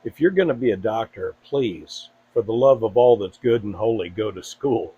if you're going to be a doctor, please, for the love of all that's good and holy, go to school.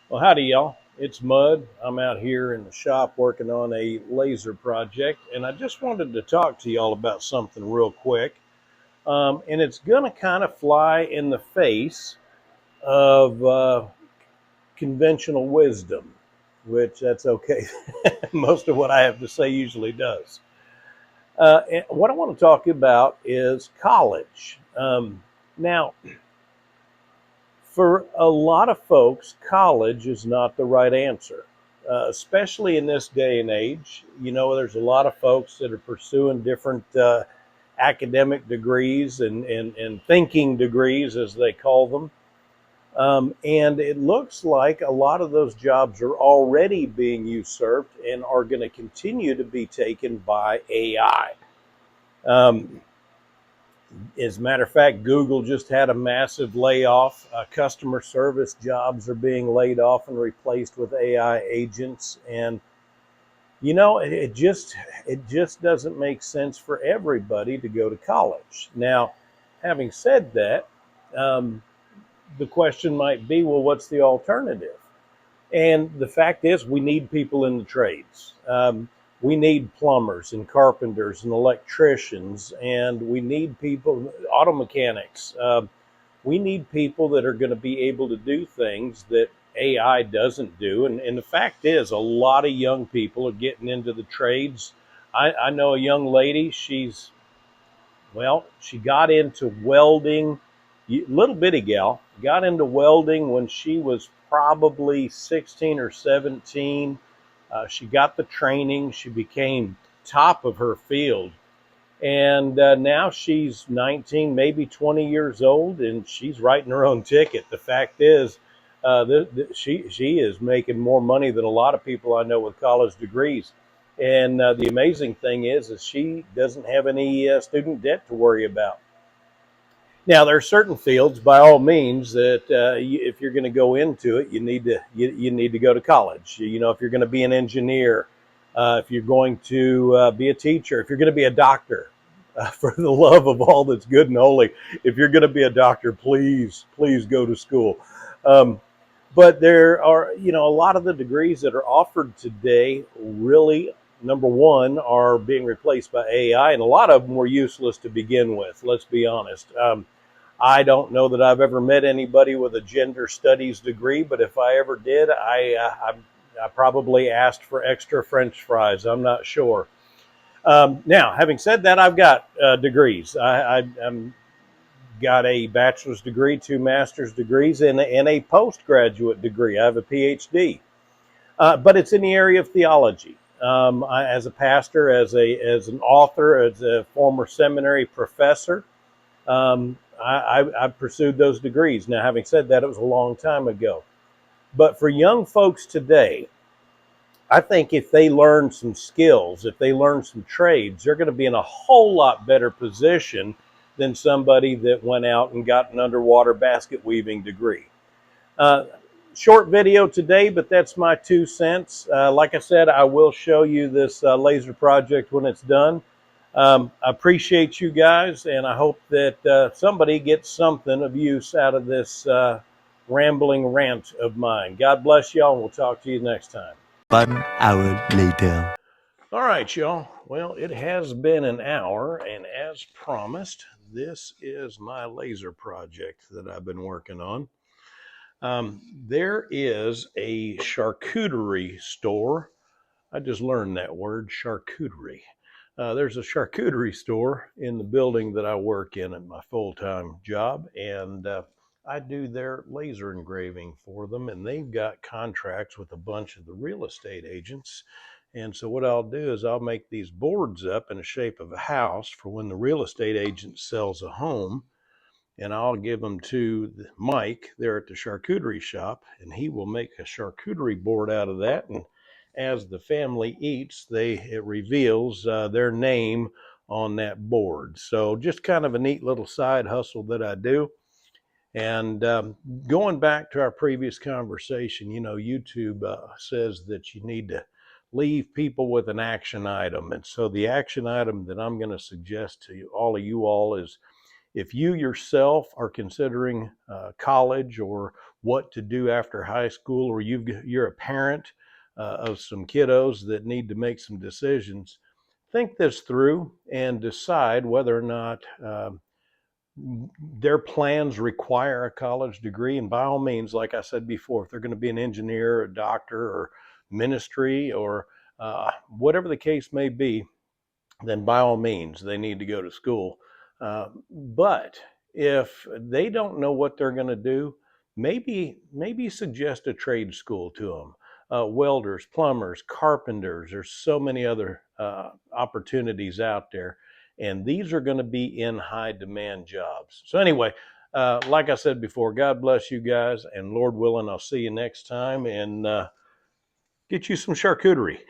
Well, howdy, y'all. It's Mud. I'm out here in the shop working on a laser project, and I just wanted to talk to y'all about something real quick. And it's going to kind of fly in the face of conventional wisdom, which that's okay. Most of what I have to say usually does. And what I want to talk about is college. Now, for a lot of folks, college is not the right answer, especially in this day and age. You know, there's a lot of folks that are pursuing different academic degrees and thinking degrees, as they call them. And it looks like a lot of those jobs are already being usurped and are going to continue to be taken by AI. As a matter of fact, Google just had a massive layoff. Customer service jobs are being laid off and replaced with AI agents. And you know, it just doesn't make sense for everybody to go to college. Now, having said that, the question might be, well, what's the alternative? And the fact is, we need people in the trades. We need plumbers and carpenters and electricians, and we need people, auto mechanics. We need people that are going to be able to do things that AI doesn't do. And the fact is, a lot of young people are getting into the trades. I know a young lady, she got into welding, little bitty gal, got into welding when she was probably 16 or 17. She got the training. She became top of her field. And now she's 19, maybe 20 years old, and she's writing her own ticket. The fact is, she is making more money than a lot of people I know with college degrees. And the amazing thing is she doesn't have any student debt to worry about. Now, there are certain fields, by all means, that if you're going to go into it, you need to go to college. You know, if you're going to be an engineer, if you're going to be a teacher, if you're going to be a doctor, for the love of all that's good and holy, if you're going to be a doctor, please go to school. But there are, you know, a lot of the degrees that are offered today really, number one, are being replaced by AI, and a lot of them were useless to begin with. Let's be honest. I don't know that I've ever met anybody with a gender studies degree, but if I ever did, I probably asked for extra French fries. I'm not sure. Now, having said that, I've got degrees. I'm got a bachelor's degree, 2 master's degrees, and a postgraduate degree. I have a PhD, but it's in the area of theology. As a pastor, as an author, as a former seminary professor, I pursued those degrees. Now, having said that, it was a long time ago. But for young folks today, I think if they learn some skills, if they learn some trades, they're going to be in a whole lot better position than somebody that went out and got an underwater basket weaving degree. Short video today, but that's my 2 cents. Like I said, I will show you this laser project when it's done. I appreciate you guys, and I hope that somebody gets something of use out of this rambling rant of mine. God bless y'all, and we'll talk to you next time. 1 hour later. All right, y'all. Well, it has been an hour, and as promised, this is my laser project that I've been working on. There is a charcuterie store. I just learned that word, charcuterie. There's a charcuterie store in the building that I work in at my full-time job, and I do their laser engraving for them, and they've got contracts with a bunch of the real estate agents. And so what I'll do is I'll make these boards up in the shape of a house for when the real estate agent sells a home, and I'll give them to Mike there at the charcuterie shop, and he will make a charcuterie board out of that. And as the family eats, it reveals their name on that board. So just kind of a neat little side hustle that I do. And going back to our previous conversation, YouTube says that you need to leave people with an action item. And so the action item that I'm going to suggest to you all is, if you yourself are considering college or what to do after high school, or you're a parent of some kiddos that need to make some decisions, think this through and decide whether or not their plans require a college degree. And by all means, like I said before, if they're going to be an engineer, a doctor, or ministry, or whatever the case may be, then by all means, they need to go to school. But if they don't know what they're going to do, maybe suggest a trade school to them. Welders, plumbers, carpenters. There's so many other opportunities out there, and these are going to be in high demand jobs. So anyway, like I said before, God bless you guys, and Lord willing, I'll see you next time and get you some charcuterie.